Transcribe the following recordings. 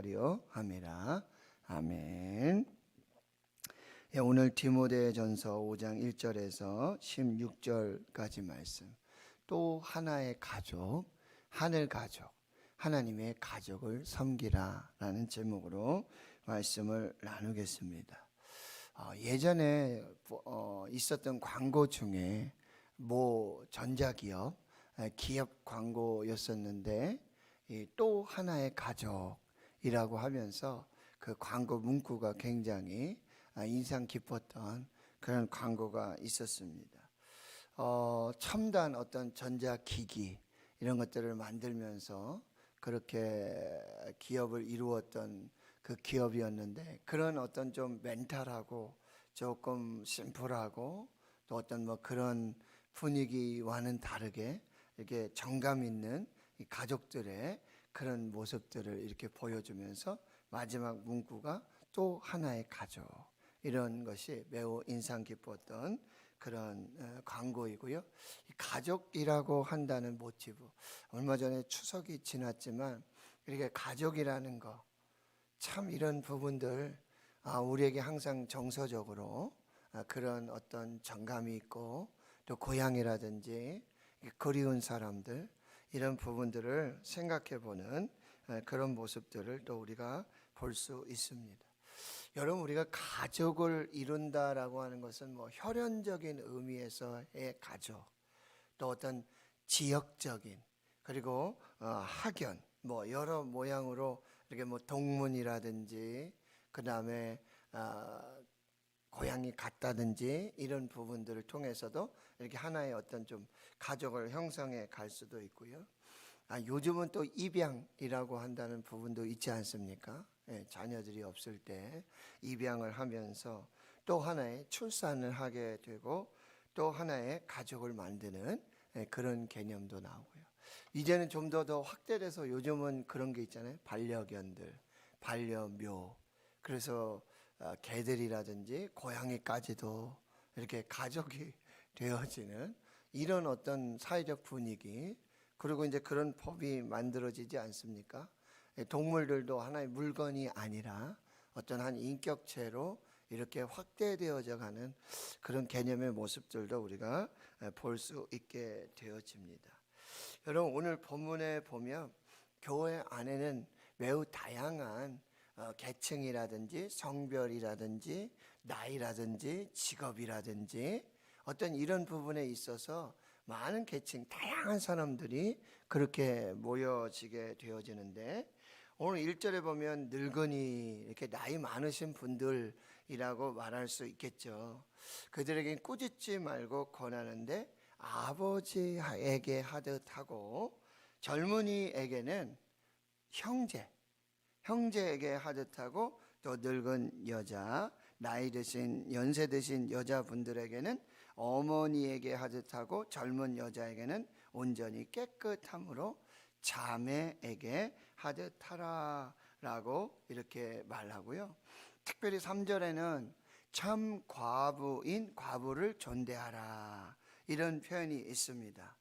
하려 함이라. 아멘. 오늘 디모데전서 5장 1절에서 16절까지 말씀, 또 하나의 가족, 하늘 가족, 하나님의 가족을 섬기라 라는 제목으로 말씀을 나누겠습니다. 예전에 있었던 광고 중에 모 전자기업 기업 광고였었는데, 또 하나의 가족이라고 하면서 그 광고 문구가 굉장히 인상 깊었던 그런 광고가 있었습니다. 첨단 어떤 전자기기 이런 것들을 만들면서 그렇게 기업을 이루었던 그 기업이었는데, 그런 어떤 좀 멘탈하고 조금 심플하고 또 어떤 그런 분위기와는 다르게 이렇게 정감 있는 이 가족들의 그런 모습들을 이렇게 보여주면서 마지막 문구가 또 하나의 가족, 이런 것이 매우 인상 깊었던 그런 광고이고요. 이 가족이라고 한다는 모티브, 얼마 전에 추석이 지났지만 이렇게 가족이라는 거, 참 이런 부분들 우리에게 항상 정서적으로 그런 어떤 정감이 있고, 또 고향이라든지 그리운 사람들, 이런 부분들을 생각해 보는 그런 모습들을 또 우리가 볼 수 있습니다. 여러분, 우리가 가족을 이룬다라고 하는 것은 혈연적인 의미에서의 가족, 또 어떤 지역적인, 그리고 학연, 여러 모양으로 이렇게 동문이라든지 그 다음에 고향이 같다든지 이런 부분들을 통해서도 이렇게 하나의 어떤 좀 가족을 형성해 갈 수도 있고요. 요즘은 또 입양이라고 한다는 부분도 있지 않습니까? 자녀들이 없을 때 입양을 하면서 또 하나의 출산을 하게 되고 또 하나의 가족을 만드는 그런 개념도 나오고요. 이제는 좀 더 확대돼서 요즘은 그런 게 있잖아요. 반려견들, 반려묘. 그래서 개들이라든지 고양이까지도 이렇게 가족이 되어지는 이런 어떤 사회적 분위기, 그리고 이제 그런 법이 만들어지지 않습니까? 동물들도 하나의 물건이 아니라 어떤 한 인격체로 이렇게 확대되어져 가는 그런 개념의 모습들도 우리가 볼 수 있게 되어집니다. 여러분, 오늘 본문에 보면 교회 안에는 매우 다양한 계층이라든지 성별이라든지 나이라든지 직업이라든지 어떤 이런 부분에 있어서 많은 계층, 다양한 사람들이 그렇게 모여지게 되어지는데, 오늘 1절에 보면 늙은이, 이렇게 나이 많으신 분들이라고 말할 수 있겠죠. 그들에게 꾸짖지 말고 권하는데 아버지에게 하듯 하고, 젊은이에게는 형제에게 하듯 하고, 또 늙은 여자, 나이 드신 연세 드신 여자분들에게는 어머니에게 하듯 하고, 젊은 여자에게는 온전히 깨끗함으로 자매에게 하듯 하라 라고 이렇게 말하고요. 특별히 3절에는 참 과부인 과부를 존대하라, 이런 표현이 있습니다.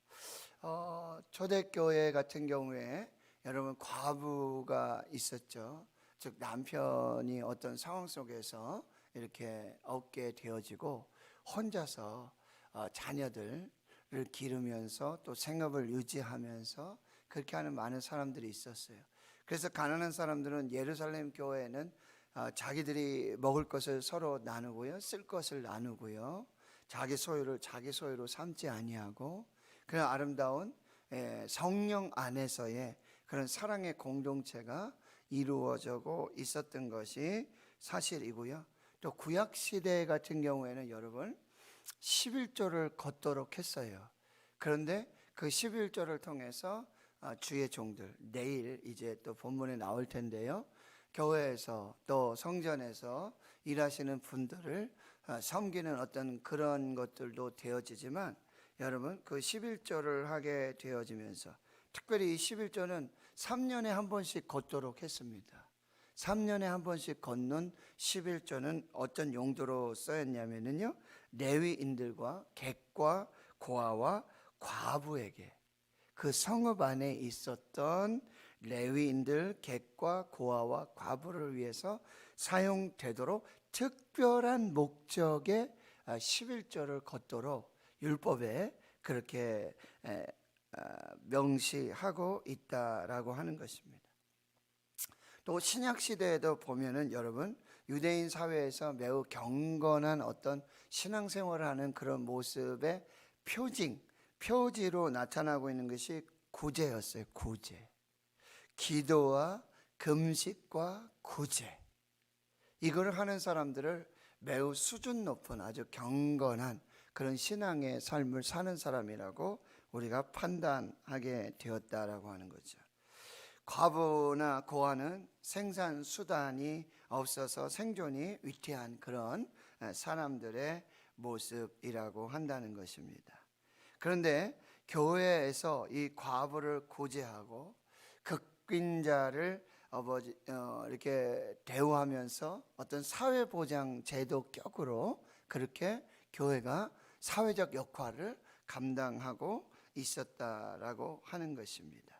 초대교회 같은 경우에 여러분, 과부가 있었죠. 즉 남편이 어떤 상황 속에서 이렇게 얻게 되어지고 혼자서 자녀들을 기르면서 또 생업을 유지하면서 그렇게 하는 많은 사람들이 있었어요. 그래서 가난한 사람들은 예루살렘 교회에는 자기들이 먹을 것을 서로 나누고요, 쓸 것을 나누고요, 자기 소유를 자기 소유로 삼지 아니하고 그런 아름다운 성령 안에서의 그런 사랑의 공동체가 이루어지고 있었던 것이 사실이고요. 또 구약 시대 같은 경우에는 여러분 11조를 걷도록 했어요. 그런데 그 11조를 통해서 주의 종들, 내일 이제 또 본문에 나올 텐데요, 교회에서 또 성전에서 일하시는 분들을 섬기는 어떤 그런 것들도 되어지지만, 여러분 그 11조를 하게 되어지면서 특별히 이 11조는 3년에 한 번씩 걷도록 했습니다. 3년에 한 번씩 걷는 11조는 어떤 용도로 쓰였냐면요, 레위인들과 객과 고아와 과부에게, 그 성읍 안에 있었던 레위인들 객과 고아와 과부를 위해서 사용되도록 특별한 목적의 11조를 걷도록 율법에 그렇게 명시하고 있다라고 하는 것입니다. 또 신약 시대에도 보면은 여러분 유대인 사회에서 매우 경건한 어떤 신앙생활을 하는 그런 모습의 표지로 나타나고 있는 것이 구제였어요. 구제. 기도와 금식과 구제. 이걸 하는 사람들을 매우 수준 높은 아주 경건한 그런 신앙의 삶을 사는 사람이라고 우리가 판단하게 되었다라고 하는 거죠. 과부나 고아는 생산 수단이 없어서 생존이 위태한 그런 사람들의 모습이라고 한다는 것입니다. 그런데 교회에서 이 과부를 구제하고 극빈자를 이렇게 대우하면서 어떤 사회보장 제도 격으로 그렇게 교회가 사회적 역할을 감당하고 있었다라고 하는 것입니다.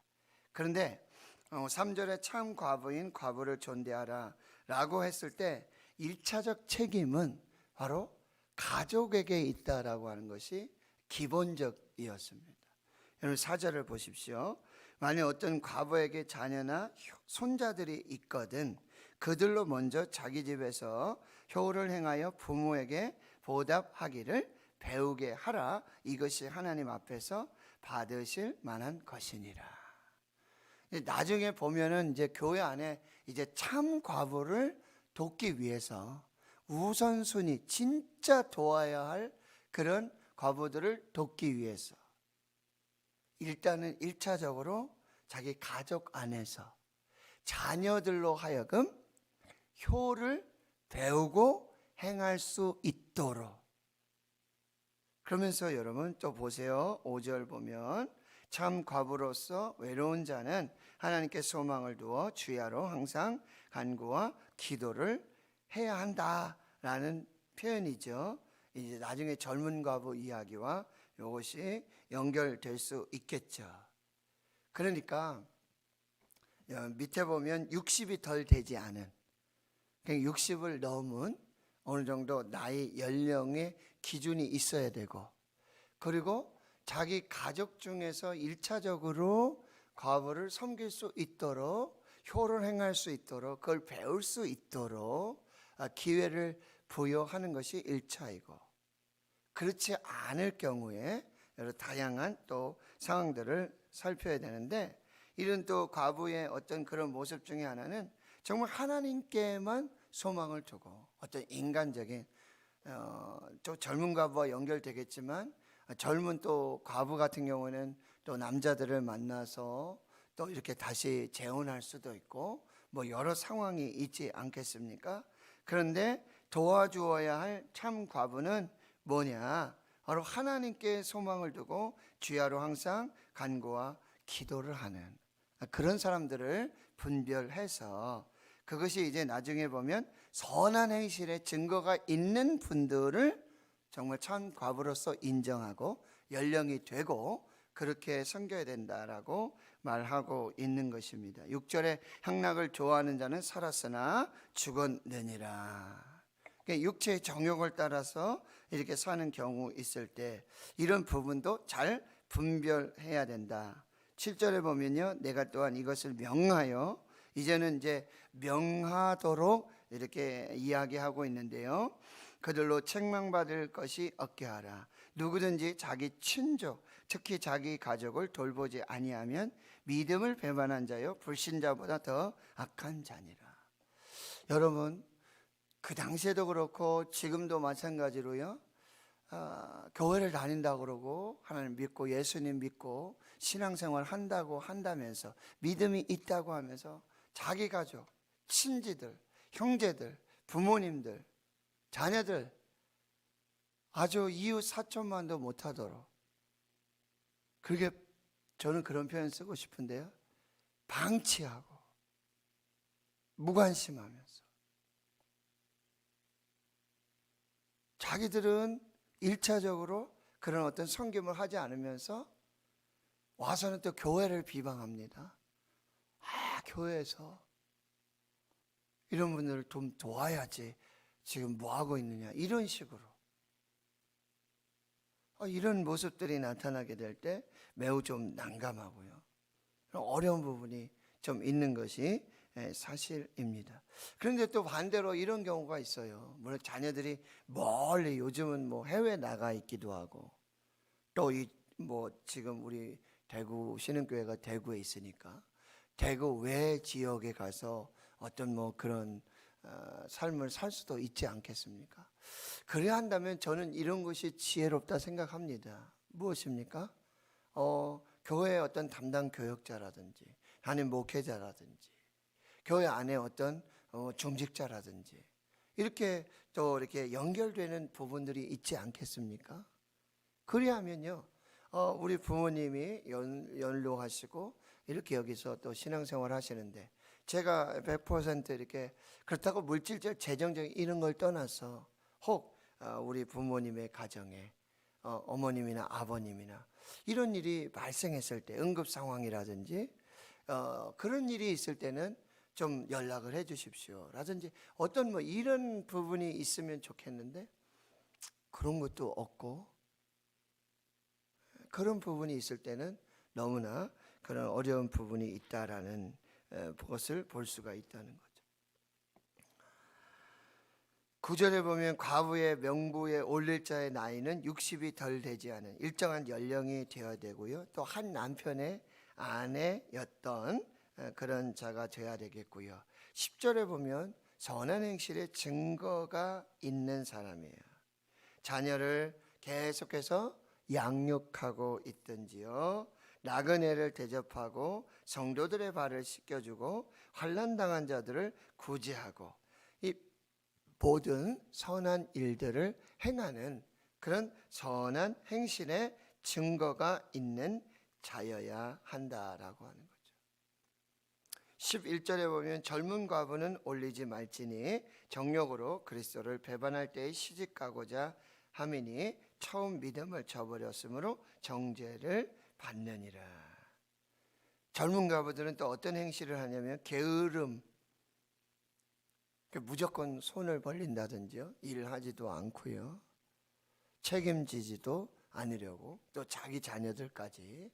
그런데 3절에 참 과부인 과부를 존대하라 라고 했을 때 1차적 책임은 바로 가족에게 있다라고 하는 것이 기본적이었습니다. 여러분 4절을 보십시오. 만약 어떤 과부에게 자녀나 손자들이 있거든 그들로 먼저 자기 집에서 효를 행하여 부모에게 보답하기를 배우게 하라. 이것이 하나님 앞에서 받으실 만한 것이니라. 나중에 보면은 이제 교회 안에 이제 참 과부를 돕기 위해서 우선순위 진짜 도와야 할 그런 과부들을 돕기 위해서 일단은 1차적으로 자기 가족 안에서 자녀들로 하여금 효를 배우고 행할 수 있도록. 그러면서 여러분 또 보세요. 5절 보면 참 과부로서 외로운 자는 하나님께 소망을 두어 주야로 항상 간구와 기도를 해야 한다라는 표현이죠. 이제 나중에 젊은 과부 이야기와 이것이 연결될 수 있겠죠. 그러니까 밑에 보면 60이 덜 되지 않은 60을 넘은 어느 정도 나이 연령의 기준이 있어야 되고 그리고 자기 가족 중에서 1차적으로 과부를 섬길 수 있도록 효를 행할 수 있도록 그걸 배울 수 있도록 기회를 부여하는 것이 1차이고 그렇지 않을 경우에 여러 다양한 또 상황들을 살펴야 되는데 이런 또 과부의 어떤 그런 모습 중에 하나는 정말 하나님께만 소망을 두고 어떤 인간적인 또 젊은 과부와 연결되겠지만 젊은 또 과부 같은 경우는 또 남자들을 만나서 또 이렇게 다시 재혼할 수도 있고 뭐 여러 상황이 있지 않겠습니까? 그런데 도와주어야 할 참 과부는 뭐냐? 바로 하나님께 소망을 두고 주야로 항상 간구와 기도를 하는 그런 사람들을 분별해서 그것이 이제 나중에 보면 선한 행실의 증거가 있는 분들을 정말 참 과부로서 인정하고 연령이 되고 그렇게 섬겨야 된다라고 말하고 있는 것입니다. 6절에 향락을 좋아하는 자는 살았으나 죽었느니라. 그러니까 육체의 정욕을 따라서 이렇게 사는 경우 있을 때 이런 부분도 잘 분별해야 된다. 7절에 보면요, 내가 또한 이것을 명하여 이제는 이제 명하도록 이렇게 이야기하고 있는데요. 그들로 책망받을 것이 없게 하라. 누구든지 자기 친족, 특히 자기 가족을 돌보지 아니하면 믿음을 배반한 자요 불신자보다 더 악한 자니라. 여러분, 그 당시에도 그렇고 지금도 마찬가지로요. 교회를 다닌다고 그러고 하나님 믿고 예수님 믿고 신앙생활 한다고 한다면서 믿음이 있다고 하면서 자기 가족, 친지들, 형제들, 부모님들, 자녀들 아주 이웃 사촌만도 못하도록 그렇게 저는 그런 표현 쓰고 싶은데요. 방치하고 무관심하면서 자기들은 1차적으로 그런 어떤 섬김을 하지 않으면서 와서는 또 교회를 비방합니다. 교회에서 이런 분들을 좀 도와야지 지금 뭐 하고 있느냐 이런 식으로 이런 모습들이 나타나게 될 때 매우 좀 난감하고요. 어려운 부분이 좀 있는 것이 사실입니다. 그런데 또 반대로 이런 경우가 있어요. 물론 자녀들이 멀리 요즘은 뭐 해외 나가 있기도 하고 또 이 뭐 지금 우리 대구 신흥교회가 대구에 있으니까 대구 외 지역에 가서 어떤 뭐 그런 삶을 살 수도 있지 않겠습니까? 그래야 한다면 저는 이런 것이 지혜롭다 생각합니다. 무엇입니까? 교회의 어떤 담당 교역자라든지 아니면 목회자라든지 교회 안에 어떤 중직자라든지 이렇게 또 이렇게 연결되는 부분들이 있지 않겠습니까? 그리하면요, 우리 부모님이 연로하시고 이렇게 여기서 또 신앙생활 하시는데 제가 100% 이렇게 그렇다고 물질적 재정적 이런 걸 떠나서 혹 우리 부모님의 가정에 어머님이나 아버님이나 이런 일이 발생했을 때 응급 상황이라든지 그런 일이 있을 때는 좀 연락을 해 주십시오 라든지 어떤 뭐 이런 부분이 있으면 좋겠는데 그런 것도 없고 그런 부분이 있을 때는 너무나 그런 어려운 부분이 있다라는 것을 볼 수가 있다는 거죠. 9절에 보면 과부의 명부에 올릴 자의 나이는 60이 덜 되지 않은 일정한 연령이 되어야 되고요. 또 한 남편의 아내였던 그런 자가 되어야 되겠고요. 10절에 보면 선한 행실의 증거가 있는 사람이에요. 자녀를 계속해서 양육하고 있든지요. 나그네를 대접하고 성도들의 발을 씻겨주고 환난당한 자들을 구제하고 이 모든 선한 일들을 행하는 그런 선한 행실의 증거가 있는 자여야 한다라고 하는 거죠. 11절에 보면 젊은 과부는 올리지 말지니 정욕으로 그리스도를 배반할 때에 시집가고자 하미니 처음 믿음을 저버렸으므로 정죄를 받느니라. 젊은 과부들은 또 어떤 행실을 하냐면 게으름, 무조건 손을 벌린다든지요. 일하지도 않고요. 책임지지도 않으려고 또 자기 자녀들까지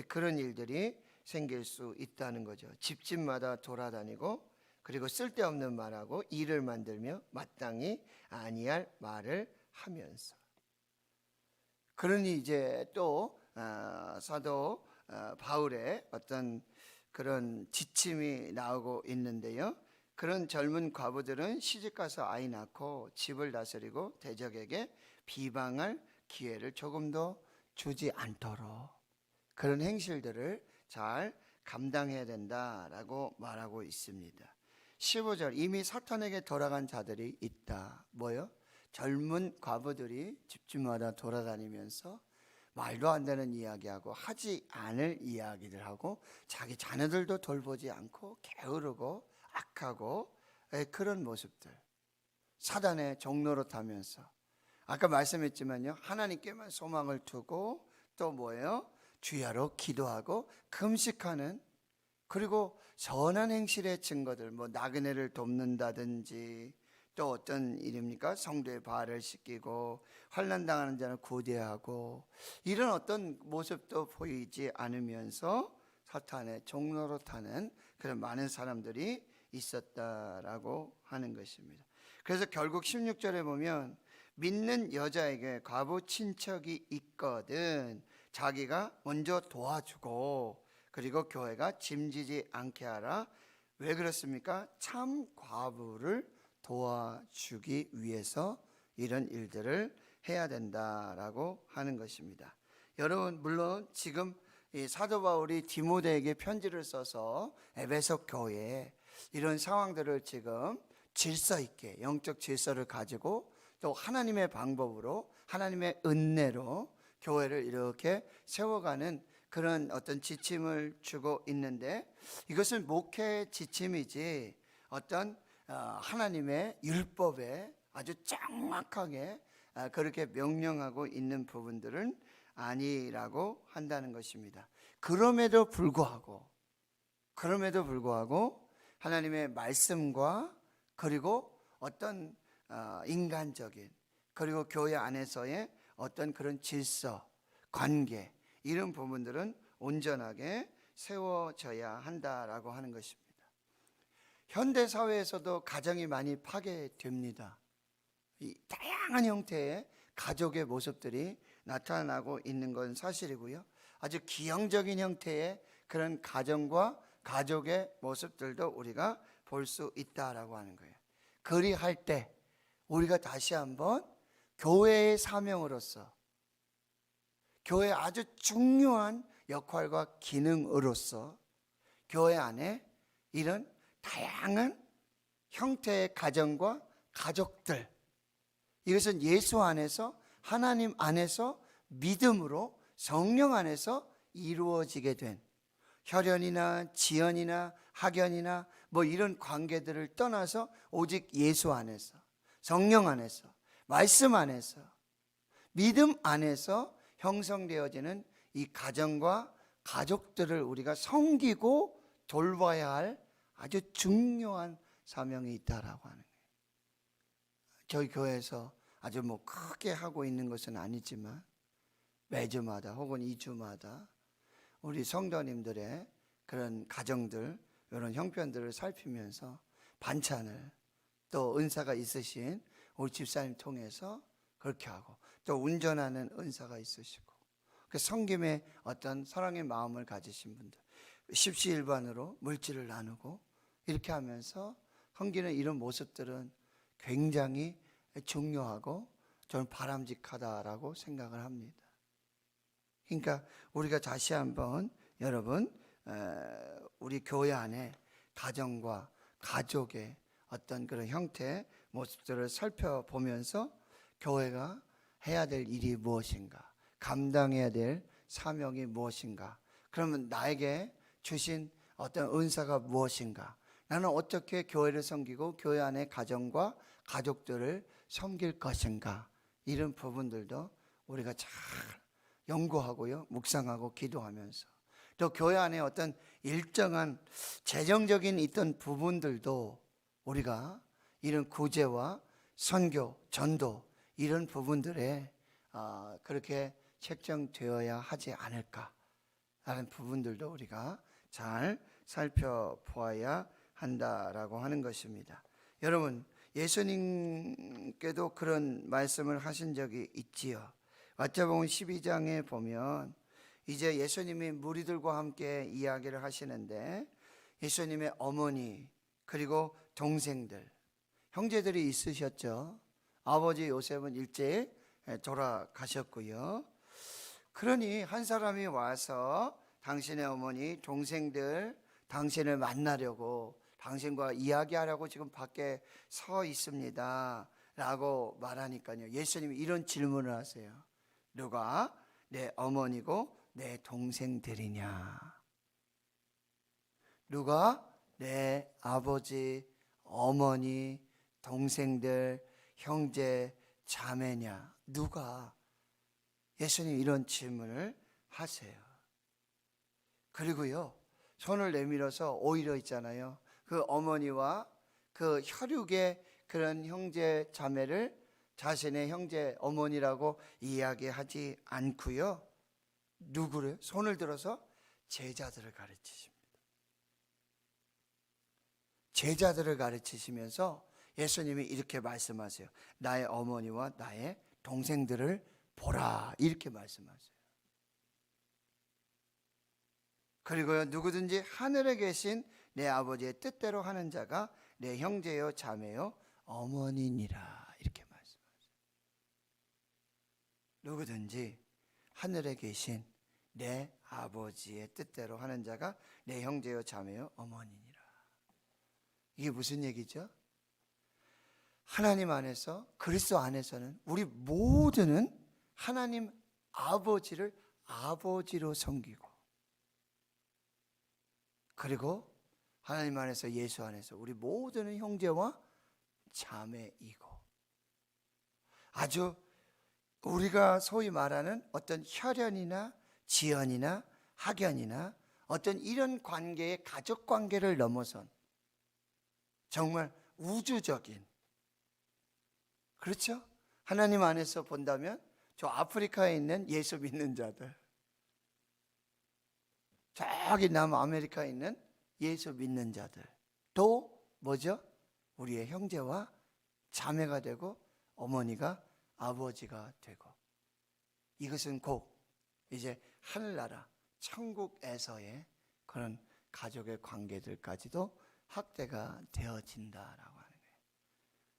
그런 일들이 생길 수 있다는 거죠. 집집마다 돌아다니고 그리고 쓸데없는 말하고 일을 만들며 마땅히 아니할 말을 하면서 그러니 이제 또 사도 바울의 어떤 그런 지침이 나오고 있는데요. 그런 젊은 과부들은 시집가서 아이 낳고 집을 다스리고 대적에게 비방할 기회를 조금 더 주지 않도록 그런 행실들을 잘 감당해야 된다라고 말하고 있습니다. 15절 이미 사탄에게 돌아간 자들이 있다. 뭐요? 젊은 과부들이 집집마다 돌아다니면서 말도 안 되는 이야기하고 하지 않을 이야기들 하고 자기 자녀들도 돌보지 않고 게으르고 악하고 그런 모습들 사단의 종로로 타면서 아까 말씀했지만요 하나님께만 소망을 두고 또 뭐예요? 주야로 기도하고 금식하는 그리고 선한 행실의 증거들 뭐 나그네를 돕는다든지 또 어떤 일입니까? 성도의 발을 씻기고 환난당하는 자는 구제하고 이런 어떤 모습도 보이지 않으면서 사탄의 종로로 타는 그런 많은 사람들이 있었다라고 하는 것입니다. 그래서 결국 16절에 보면 믿는 여자에게 과부 친척이 있거든 자기가 먼저 도와주고 그리고 교회가 짐지지 않게 하라. 왜 그렇습니까? 참 과부를 도와주기 위해서 이런 일들을 해야 된다라고 하는 것입니다. 여러분 물론 지금 이 사도 바울이 디모데에게 편지를 써서 에베소 교회에 이런 상황들을 지금 질서 있게 영적 질서를 가지고 또 하나님의 방법으로 하나님의 은혜로 교회를 이렇게 세워가는 그런 어떤 지침을 주고 있는데 이것은 목회의 지침이지 어떤 하나님의 율법에 아주 정확하게 그렇게 명령하고 있는 부분들은 아니라고 한다는 것입니다. 그럼에도 불구하고 그럼에도 불구하고 하나님의 말씀과 그리고 어떤 인간적인 그리고 교회 안에서의 어떤 그런 질서, 관계 이런 부분들은 온전하게 세워져야 한다라고 하는 것입니다. 현대 사회에서도 가정이 많이 파괴됩니다. 이 다양한 형태의 가족의 모습들이 나타나고 있는 건 사실이고요. 아주 기형적인 형태의 그런 가정과 가족의 모습들도 우리가 볼 수 있다라고 하는 거예요. 그리할 때 우리가 다시 한번 교회의 사명으로서 교회의 아주 중요한 역할과 기능으로서 교회 안에 이런 다양한 형태의 가정과 가족들, 이것은 예수 안에서 하나님 안에서 믿음으로 성령 안에서 이루어지게 된 혈연이나 지연이나 학연이나 뭐 이런 관계들을 떠나서 오직 예수 안에서 성령 안에서 말씀 안에서 믿음 안에서 형성되어지는 이 가정과 가족들을 우리가 섬기고 돌봐야 할 아주 중요한 사명이 있다라고 하는 거예요. 저희 교회에서 아주 뭐 크게 하고 있는 것은 아니지만 매주마다 혹은 2주마다 우리 성도님들의 그런 가정들 이런 형편들을 살피면서 반찬을 또 은사가 있으신 우리 집사님 통해서 그렇게 하고 또 운전하는 은사가 있으시고 그 섬김의 어떤 사랑의 마음을 가지신 분들 십시일반으로 물질을 나누고 이렇게 하면서 섬기는 이런 모습들은 굉장히 중요하고 저는 바람직하다라고 생각을 합니다. 그러니까 우리가 다시 한번 여러분 우리 교회 안에 가정과 가족의 어떤 그런 형태 모습들을 살펴보면서 교회가 해야 될 일이 무엇인가, 감당해야 될 사명이 무엇인가, 그러면 나에게 주신 어떤 은사가 무엇인가, 나는 어떻게 교회를 섬기고 교회 안의 가정과 가족들을 섬길 것인가, 이런 부분들도 우리가 잘 연구하고요, 묵상하고 기도하면서 또 교회 안에 어떤 일정한 재정적인 있던 부분들도 우리가 이런 구제와 선교, 전도 이런 부분들에 그렇게 책정되어야 하지 않을까 하는 부분들도 우리가 잘 살펴보아야 한다라고 하는 것입니다. 여러분, 예수님께도 그런 말씀을 하신 적이 있지요. 마태복음 12장에 보면 이제 예수님이 무리들과 함께 이야기를 하시는데 예수님의 어머니 그리고 동생들, 형제들이 있으셨죠. 아버지 요셉은 일찍 돌아가셨고요. 그러니 한 사람이 와서 당신의 어머니, 동생들 당신을 만나려고 당신과 이야기하려고 지금 밖에 서 있습니다 라고 말하니까요, 예수님이 이런 질문을 하세요. 누가 내 어머니고 내 동생들이냐? 누가 내 아버지, 어머니, 동생들, 형제, 자매냐? 누가? 예수님 이런 질문을 하세요. 그리고요, 손을 내밀어서 오히려 있잖아요, 그 어머니와 그 혈육의 그런 형제 자매를 자신의 형제 어머니라고 이야기하지 않고요, 누구를? 손을 들어서 제자들을 가르치십니다. 제자들을 가르치시면서 예수님이 이렇게 말씀하세요. 나의 어머니와 나의 동생들을 보라, 이렇게 말씀하세요. 그리고요, 누구든지 하늘에 계신 내 아버지의 뜻대로 하는 자가 내 형제요 자매요 어머니니라, 이렇게 말씀하세요. 누구든지 하늘에 계신 내 아버지의 뜻대로 하는 자가 내 형제요 자매요 어머니니라. 이게 무슨 얘기죠? 하나님 안에서, 그리스도 안에서는 우리 모두는 하나님 아버지를 아버지로 섬기고, 그리고 하나님 안에서, 예수 안에서 우리 모두는 형제와 자매이고, 아주 우리가 소위 말하는 어떤 혈연이나 지연이나 학연이나 어떤 이런 관계의 가족 관계를 넘어선 정말 우주적인, 그렇죠? 하나님 안에서 본다면 저 아프리카에 있는 예수 믿는 자들, 저기 남아메리카에 있는 예수 믿는 자들, 또 뭐죠? 우리의 형제와 자매가 되고 어머니가 아버지가 되고, 이것은 곧 이제 하늘나라 천국에서의 그런 가족의 관계들까지도 확대가 되어진다라고 하는 거예요.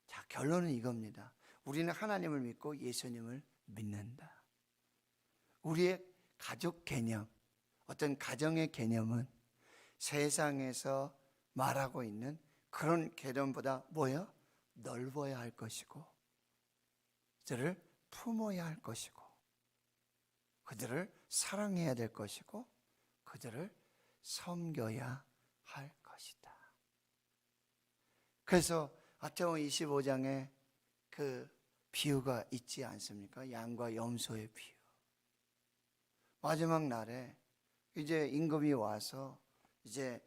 자, 결론은 이겁니다. 우리는 하나님을 믿고 예수님을 믿는다. 우리의 가족 개념, 어떤 가정의 개념은 세상에서 말하고 있는 그런 개념보다 뭐예요? 넓어야 할 것이고, 그들을 품어야 할 것이고, 그들을 사랑해야 될 것이고, 그들을 섬겨야 할 것이다. 그래서 마태복음 25장에 그 비유가 있지 않습니까? 양과 염소의 비유. 마지막 날에 이제 임금이 와서 이제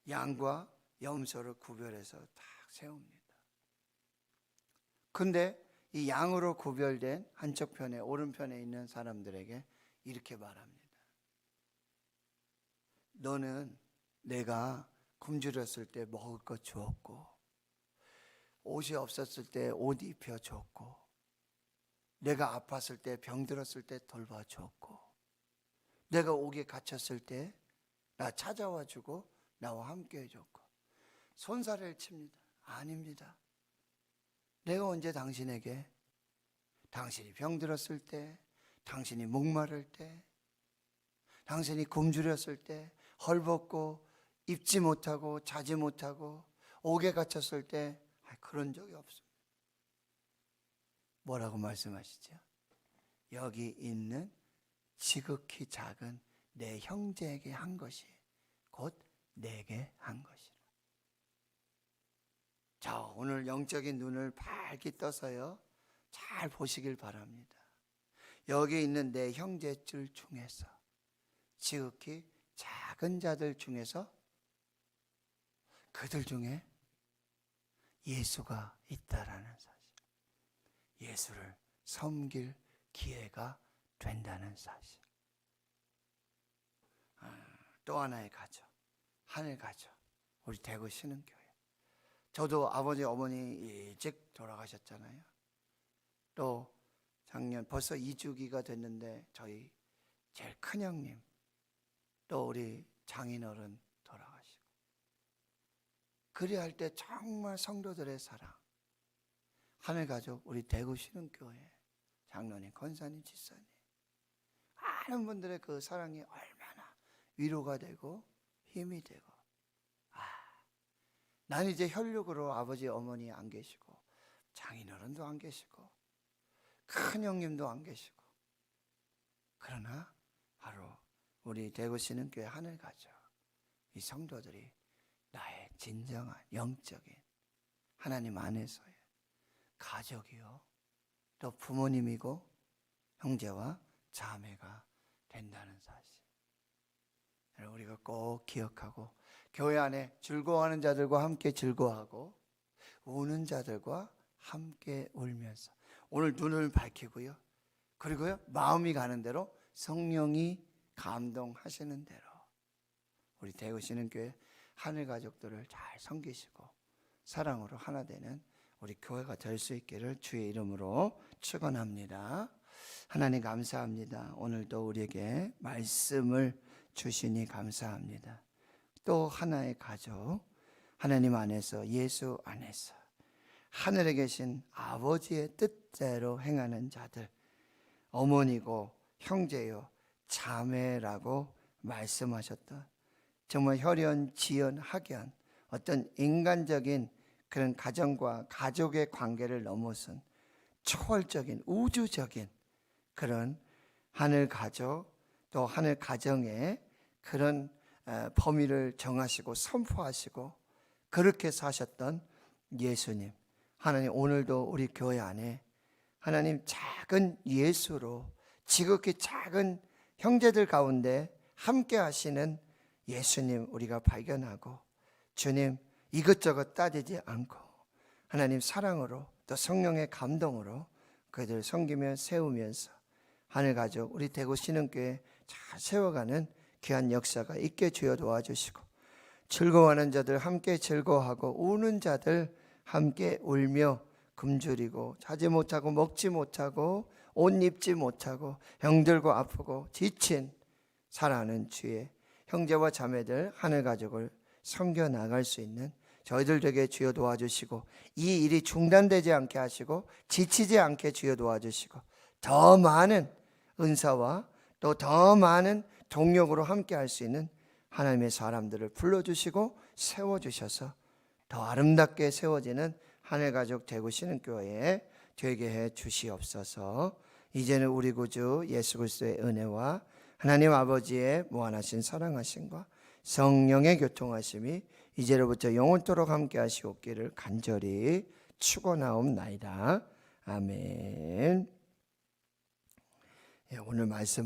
양과 염소를 구별해서 딱 세웁니다. 근데 이 양으로 구별된 한쪽 편에, 오른편에 있는 사람들에게 이렇게 말합니다. 너는 내가 굶주렸을 때 먹을 것 주었고, 옷이 없었을 때 옷 입혀 줬고, 내가 아팠을 때 병들었을 때 돌봐 줬고, 내가 옥에 갇혔을 때 나 찾아와 주고 나와 함께 해줬고. 손사래를 칩니다. 아닙니다. 내가 언제 당신에게, 당신이 병들었을 때, 당신이 목마를 때, 당신이 굶주렸을 때, 헐벗고 입지 못하고 자지 못하고 옥에 갇혔을 때 그런 적이 없습니다. 뭐라고 말씀하시죠? 여기 있는 지극히 작은 내 형제에게 한 것이 곧 내게 한 것이라. 자, 오늘 영적인 눈을 밝게 떠서요, 잘 보시길 바랍니다. 여기 있는 내 형제들 중에서, 지극히 작은 자들 중에서, 그들 중에 예수가 있다라는 사실, 예수를 섬길 기회가 된다는 사실. 또 하나의 가족, 하늘 가족, 우리 대구 신흥교회. 저도 아버지 어머니 일찍 돌아가셨잖아요. 또 작년 벌써 2주기가 됐는데 저희 제일 큰 형님, 또 우리 장인어른 돌아가시고, 그리할 때 정말 성도들의 사랑, 하늘가족 우리 대구 신흥교회 장로님, 권사님, 집사님, 많은 분들의 그 사랑이 얼마나 위로가 되고 힘이 되고. 난 이제 혈육으로 아버지 어머니 안 계시고, 장인어른도 안 계시고, 큰 형님도 안 계시고, 그러나 바로 우리 대구 신흥교회 하늘가족 이 성도들이 나의 진정한 영적인 하나님 안에서의 가족이요, 또 부모님이고 형제와 자매가 된다는 사실, 우리가 꼭 기억하고, 교회 안에 즐거워하는 자들과 함께 즐거워하고, 우는 자들과 함께 울면서, 오늘 눈을 밝히고요, 그리고요 마음이 가는 대로, 성령이 감동하시는 대로 우리 대구 신흥교회 하늘 가족들을 잘 섬기시고 사랑으로 하나 되는 우리 교회가 될 수 있기를 주의 이름으로 축원합니다. 하나님 감사합니다. 오늘도 우리에게 말씀을 주시니 감사합니다. 또 하나의 가족, 하나님 안에서, 예수 안에서 하늘에 계신 아버지의 뜻대로 행하는 자들, 어머니고 형제요 자매라고 말씀하셨던, 정말 혈연, 지연, 학연, 어떤 인간적인 그런 가정과 가족의 관계를 넘어선 초월적인 우주적인 그런 하늘 가족, 또 하늘 가정의 그런 범위를 정하시고 선포하시고 그렇게 사셨던 예수님, 하나님 오늘도 우리 교회 안에 하나님 작은 예수로 지극히 작은 형제들 가운데 함께 하시는 예수님 우리가 발견하고, 주님 이것저것 따지지 않고 하나님 사랑으로 또 성령의 감동으로 그들 섬기며 세우면서 하늘가족 우리 대구 신흥교회 잘 세워가는 귀한 역사가 있게 주여 도와주시고, 즐거워하는 자들 함께 즐거워하고 우는 자들 함께 울며 굶주리고 자지 못하고 먹지 못하고 옷 입지 못하고 병들고 아프고 지친 사랑하는 주의 형제와 자매들 하늘가족을 섬겨 나갈 수 있는 저희들 되게 주여 도와주시고, 이 일이 중단되지 않게 하시고 지치지 않게 주여 도와주시고, 더 많은 은사와 또 더 많은 동력으로 함께 할 수 있는 하나님의 사람들을 불러주시고 세워주셔서 더 아름답게 세워지는 하늘가족 대구 신흥교회에 되게 해 주시옵소서. 이제는 우리 구주 예수 그리스도의 은혜와 하나님 아버지의 무한하신 사랑하심과 성령의 교통하심이 이제로부터 영원토록 함께 하시옵기를 간절히 축원하옵나이다. 아멘. 오늘 말씀은